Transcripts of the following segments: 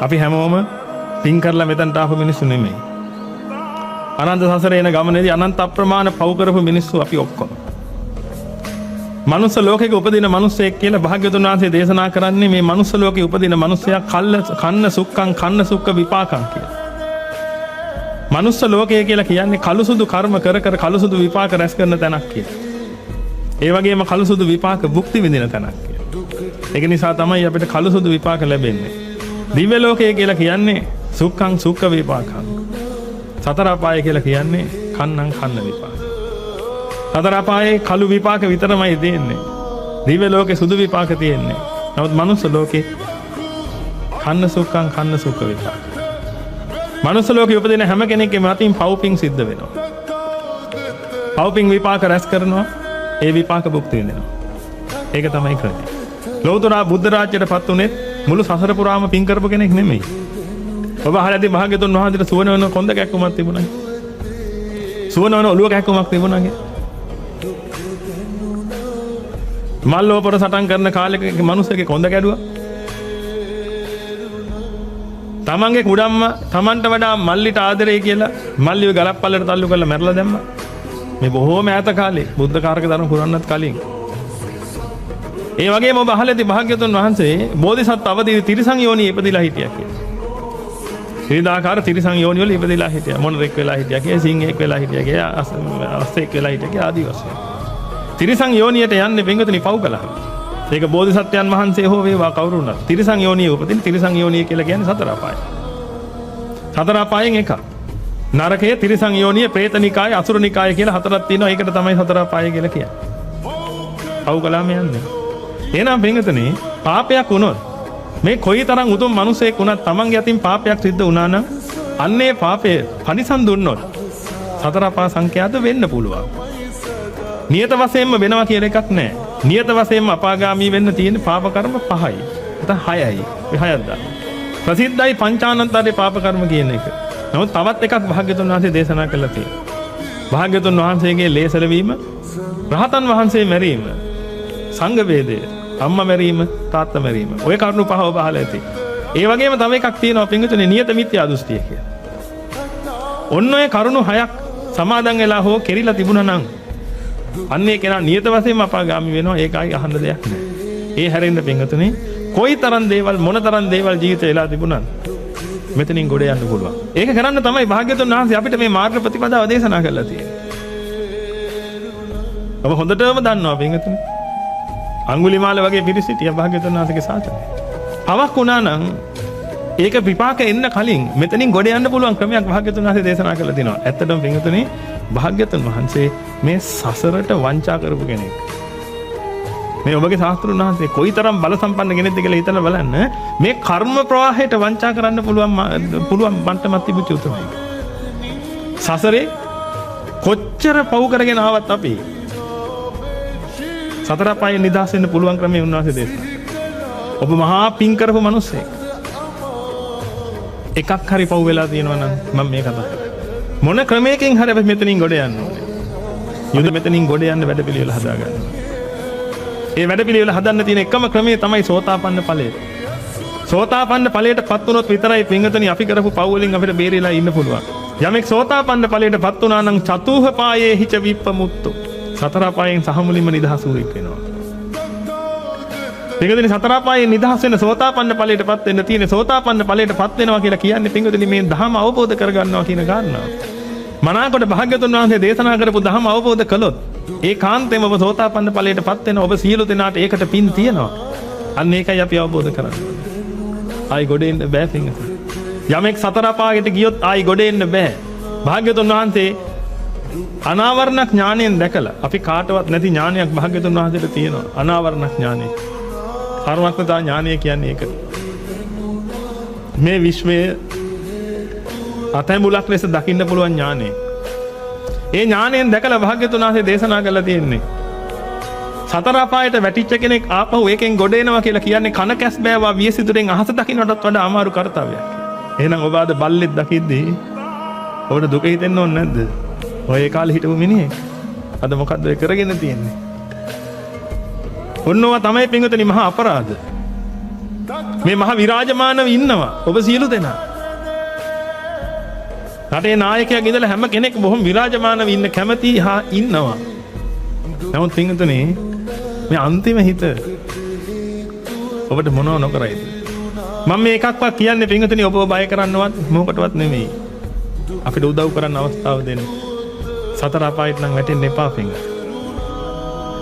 අපි හැමෝම පින් කරලා මෙතනට ආපු මිනිස්සු නෙමෙයි. අනන්ත සසරේ යන ගමනේදී අනන්ත අප්‍රමාණ පව් කරපු මිනිස්සු අපි ඔක්කොම. මනුස්ස ලෝකෙක උපදින මිනිස්සෙක් කියලා භාග්‍යවතුන් වහන්සේ දේශනා කරන්නේ මේ මනුස්ස ලෝකෙ උපදින මිනිසයා කන්න සුක්ඛ විපාකං කියලා. මනුස්ස ලෝකය කියලා කියන්නේ කළුසුදු කර්ම කර කර කළුසුදු විපාක රැස් කරන තැනක් කියලා. ඒ වගේම කළුසුදු විපාක භුක්ති විඳින තැනක් කියලා. ඒක නිසා තමයි අපිට කළුසුදු විපාක ලැබෙන්නේ. දිව්‍ය ලෝකය කියලා කියන්නේ සුක්ඛ විපාකං. සතර අපාය කියලා කියන්නේ කන්න විපාක. සතර අපායේ කළු විපාක විතරමයි තියෙන්නේ. දිව්‍ය ලෝකේ සුදු විපාක තියෙන්නේ. නමුත් මනුස්ස ලෝකේ කන්න සුක්ඛ විපාක. මනුස්ස ලෝකේ උපදින හැම කෙනෙක්ගේම අතින් පව්පින් සිද්ධ වෙනවා. පව්පින් විපාක රැස් කරනවා. ඒ විපාක භුක්ති විඳිනවා. ඒක තමයි කරන්නේ. ලෞතර බුද්ධ රාජ්‍යයටපත් උනේ මුළු සසර පුරාම පින් කරපු කෙනෙක් නෙමෙයි. ඔබ අහලාදී භාග්‍යවතුන් වහන්සේට සුවන වෙන කොන්ද කැක්කුමක් තිබුණා. සුවන වෙන ඔළුව කැක්කුමක් තිබුණා. මල්ලෝපර සටන් කරන කාලෙක මිනිස්සෙගේ කොන්ද කැඩුවා. තමන්ගේ කුඩම්ම තමන්ට වඩා මල්ලිට ආදරේ කියලා මල්ලිව ගලප්පල්ලට තල්ලු කරලා මැරලා දැම්මා. මේ බොහෝම ඈත කාලේ බුද්ධ කාරක ධර්ම පුරන්නත් කලින්. ඒ වගේම ඔබ අහලාදී භාග්‍යවතුන් වහන්සේ බෝධිසත්ව අවදීදී තිරිසන් යෝනියේ ඉපදිලා හිටියා කියලා. විවිධාකාර තිරිසන් යෝනි වල ඉපදිලා හිටියා. මොණරෙක් වෙලා හිටියා කියලා, සිංහෙක් වෙලා හිටියා කියලා, අස්සෙක් වෙලා හිටියා කියලා ආදී වශයෙන්. තිරිසන් යෝනියට යන්නේ පින්වතුනි පව් කළා. ඒක බෝධිසත්වයන් වහන්සේ හෝ වේවා කවුරු වුණත් තිරිසන් යෝනියේ උපදින තිරිසන් යෝනිය කියලා කියන්නේ සතර අපාය. සතර අපායෙන් එකක්. නරකයේ තිරිසන් යෝනිය, പ്രേතනිකාය, අසුරනිකාය කියලා හතරක් තියෙනවා. ඒකට තමයි සතර අපාය කියලා කියන්නේ. පව් කළාම යන්නේ. එහෙනම් පින්වතුනි පාපයක් වුණොත් මේ කොයිතරම් උතුම් මිනිසෙක් වුණත් තමන්ගේ අතින් පාපයක් සිද්ධ වුණා නම් අන්නේ පාපය පරිසම් දුන්නොත් සතර අපා සංඛ්‍යාත වෙන්න පුළුවන්. නියත වශයෙන්ම වෙනවා කියලා එකක් නැහැ. නියත වශයෙන්ම අපාගාමී වෙන්න තියෙන පාප කර්ම 5යි. නැත්නම් 6යි. මේ 6ක් දාන්න. ප්‍රසිද්ධයි පංචානන්තරේ පාප කර්ම කියන එක. නමුත් තවත් එකක් භාග්‍යවතුන් වහන්සේ දේශනා කළා තියෙනවා. භාග්‍යවතුන් වහන්සේගේ ලේසල වීම, රහතන් වහන්සේ මැරීම, සංඝ වේදය, අම්මා මැරීම, තාත්තා මැරීම. ඔය කරුණු 5 ඔබ අහලා ඇති. ඒ වගේම තව එකක් තියෙනවා පින්විතනේ නියත මිත්‍යා දෘෂ්ටිය කියලා. ඔන්න ඔය කරුණු 6ක් සමාදන් වෙලා හෝ කෙරිලා තිබුණා නම් අන්නේ කෙනා නියත වශයෙන්ම අපාගාමී වෙනවා. ඒකයි අහන්න දෙයක් නෑ. ඒ හැරෙන්න පින්විතනේ කොයිතරම් දේවල් මොනතරම් දේවල් ජීවිතේ වෙලා තිබුණත් මෙතනින් ගොඩ යන්න පුළුවන්. ඒක කරන්න තමයි භාග්‍යවතුන් වහන්සේ අපිට මේ මාර්ග ප්‍රතිපදාව දේශනා කරලා තියෙන්නේ. ඔබ හොඳටම දන්නවා පින්විතනේ අඟුලිමාල වගේ පිරිස සිටියා භාග්‍යවතුන් වහන්සේගේ ශාසනය. අවක් වුණා නම් ඒක විපාක එන්න කලින් මෙතනින් ගොඩ යන්න පුළුවන් ක්‍රමයක් භාග්‍යවතුන් වහන්සේ දේශනා කරලා තිනවා. ඇත්තටම පින්වතුනි භාග්‍යවතුන් වහන්සේ මේ සසරට වංචා කරපු කෙනෙක්. මේ ඔබගේ ශාස්ත්‍රඥ වහන්සේ කොයිතරම් බල සම්පන්න කෙනෙක්ද කියලා හිතලා බලන්න. මේ කර්ම ප්‍රවාහයට වංචා කරන්න පුළුවන් මට්ටමක් තිබුච්ච උතුමයි. සසරේ කොච්චර පව් කරගෙන ආවත් අපි සතර අපායෙන් නිදහස් වෙන්න පුළුවන් ක්‍රමය උන්වහන්සේ දේශනා. ඔබ මහා පින් කරපු මිනිස්සෙක්. එකක් හරි පව් වෙලා තියෙනවා නම් මම මේ කතා කරන්නේ. මොන ක්‍රමයකින් හරි අපි මෙතනින් ගොඩ යන්න ඕනේ. යුද මෙතනින් ගොඩ යන්න වැඩපිළිවෙල හදා ගන්න. ඒ වැඩපිළිවෙල හදන්න තියෙන එකම ක්‍රමය තමයි සෝතාපන්න ඵලය. සෝතාපන්න ඵලයටපත් වුණොත් විතරයි පින්වතුනි අපි කරපු පව් වලින් අපිට බේරිලා ඉන්න පුළුවන්. යමෙක් සෝතාපන්න ඵලයටපත් වුණා නම් චතුහ පායේ හිච විප්පමුක්තෝ. සතර අපායෙන් සහ මුලින්ම නිදහස් වූෙක් වෙනවා. පින්වතුනි සතර අපායෙන් නිදහස් වෙන සෝතාපන්න ඵලයටපත් වෙන්න තියෙන සෝතාපන්න ඵලයටපත් වෙනවා කියලා කියන්නේ පින්වතුනි මේ ධහම අවබෝධ කරගන්නවා කියන කාරණාව. මනාකොට භාග්‍යවතුන් වහන්සේ දේශනා කරපු ධහම අවබෝධ කළොත් ඒ කාන්තේම ඔබ සෝතාපන්න ඵලයටපත් වෙන ඔබ සියලු දෙනාට ඒකට පින් තියෙනවා. අන්න ඒකයි අපි අවබෝධ කරන්නේ. ආයි ගොඩ එන්න බෑ පින්වතුනි. යමෙක් සතර අපායට ගියොත් ආයි ගොඩ එන්න බෑ. භාග්‍යවතුන් වහන්සේ අනාවරණ ඥාණයෙන් දැකලා අපි කාටවත් නැති ඥානයක් භාග්‍යවතුන් වහන්සේට තියෙනවා. අනාවරණ ඥානය. සර්වඥතා ඥානය කියන්නේ ඒක. මේ විශ්වයේ අතැඹුලක් ලෙස දකින්න පුළුවන් ඥානය. ඒ ඥානයෙන් දැකලා භාග්‍යවතුන් වහන්සේ දේශනා කරලා තියෙන්නේ. සතර අපායට වැටිච්ච කෙනෙක් ආපහු ඒකෙන් ගොඩ එනවා කියලා කියන්නේ කන කැස් බෑවා වියසිතුරෙන් අහස දකින්නටත් වඩා අමාරු කාර්යයක්. එහෙනම් ඔබ අද බල්ලෙක් දකිද්දී ඔබට දුක හිතෙන්න ඕනේ නැද්ද? ඔය ඒ කාලේ හිටපු මිනිහෙක් අද මොකද්ද ඒ කරගෙන තියෙන්නේ? ඔන්නෝවා තමයි පින්වතුනි මහා අපරාධ. මේ මහ විරාජමානව ඉන්නවා ඔබ සියලු දෙනා. රටේ නායකයෙක් ඉඳලා හැම කෙනෙක් බොහොම විරාජමානව ඉන්න කැමති හා ඉන්නවා. නමුත් පින්වතුනි මේ අන්තිම හිත ඔබට මොනව නොකරයිද? මම මේ එකක්වත් කියන්නේ පින්වතුනි ඔබව බය කරන්නවත් මොකටවත් නෙමෙයි. අපිට උදව් කරන්න අවස්ථාව දෙන්න. සතර අපායට නම් වැටෙන්න එපා පින්වතුනි.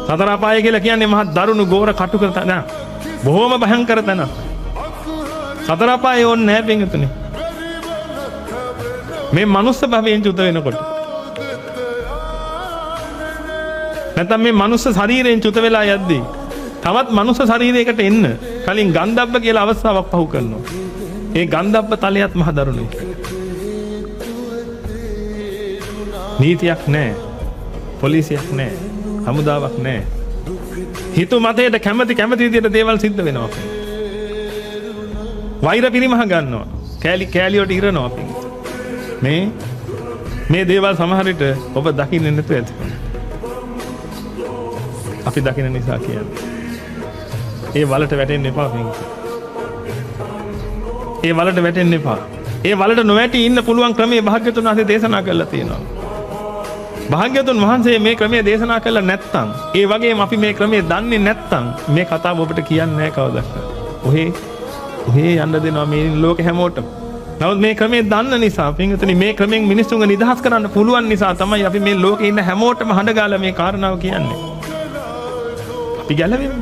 සතර අපාය කියලා කියන්නේ මහා දරුණු ගෝර කටුක තැන. බොහොම භයංකර තැන. සතර අපාය ඕනේ නැහැ පින්වතුනි. මේ මනුස්ස භවයෙන් චුත වෙනකොට නැත්නම් මේ මනුස්ස ශරීරයෙන් චුත වෙලා යද්දී තවත් මනුස්ස ශරීරයකට එන්න කලින් ගන්ධබ්බ කියලා අවස්ථාවක් පහු කරනවා. ඒ ගන්ධබ්බ තලයත් මහ දරුණුයි. නීතියක් නැහැ. පොලිසියක් නැහැ. හමුදාවක් නැහැ. හිතු මතයට කැමති විදිහට දේවල් සිද්ධ වෙනවා. වෛර පිරිමහ ගන්නවා. කෑලි වලට ඉරනවා. මේ දේවල් සමහර විට ඔබ දකින්නේ නැතුව ඇති. අපි දකින නිසා කියන්නේ. ඒ වලට වැටෙන්න එපා පින්වතුනි. ඒ වලට වැටෙන්න එපා. ඒ වලට නොවැටි ඉන්න පුළුවන් ක්‍රමයේ භාග්‍යතුන් වහන්සේ දේශනා කළා තියෙනවා. භාග්‍යතුන් වහන්සේ මේ ක්‍රමයේ දේශනා කළා නැත්නම්, ඒ වගේම අපි මේ ක්‍රමයේ දන්නේ නැත්නම් මේ කතාව ඔබට කියන්නේ නැහැ කවදාවත්. ඔහේ යන්න දෙනවා මේ ලෝක හැමෝටම. නමුත් මේ ක්‍රමයේ දන්න නිසා පින්වතුනි මේ ක්‍රමයෙන් මිනිස්සුන්ව නිදහස් කරන්න පුළුවන් නිසා තමයි අපි මේ ලෝකේ ඉන්න හැමෝටම හඬගාලා මේ කාරණාව කියන්නේ. අපි ගැලවෙමු.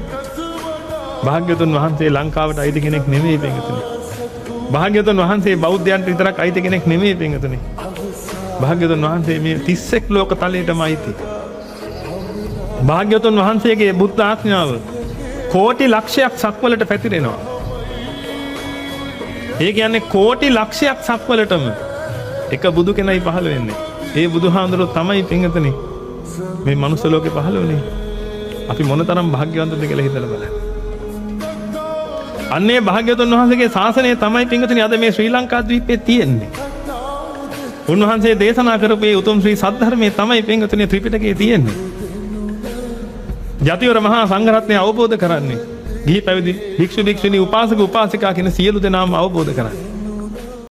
භාග්‍යතුන් වහන්සේ ලංකාවට අයිති කෙනෙක් නෙමෙයි පින්වතුනි. භාග්‍යතුන් වහන්සේ බෞද්ධයන්ට විතරක් අයිති කෙනෙක් නෙමෙයි පින්වතුනි. භාග්‍යතුන් වහන්සේ මේ 31 ලෝක තලයටම අයිති. භාග්‍යතුන් වහන්සේගේ බුද්ධ ආඥාව කෝටි ලක්ෂයක් සක්වලට පැතිරෙනවා. ඒ කියන්නේ කෝටි ලක්ෂයක් සක්වලටම එක බුදු කෙනයි පහළ වෙන්නේ. ඒ බුදුහාඳුරෝ තමයි පින්වතුනි මේ මනුස්ස ලෝකේ පහළ වුණේ. අපි මොනතරම් භාග්‍යවන්තද කියලා හිතලා බලන්න. අන්නේ භාග්‍යවතුන් වහන්සේගේ ශාසනය තමයි පින්වතුනි අද මේ ශ්‍රී ලංකා ද්වීපයේ තියෙන්නේ. උන්වහන්සේ දේශනා කරපු මේ උතුම් ශ්‍රී සද්ධර්මයේ තමයි පින්වතුනි ත්‍රිපිටකයේ තියෙන්නේ. ජාතිවර මහා සංඝරත්නය අවබෝධ කරන්නේ. ගිහි පැවිදි භික්ෂු භික්ෂුණී උපාසක උපාසිකා කියන සියලු දෙනාම අවබෝධ කරන්නේ.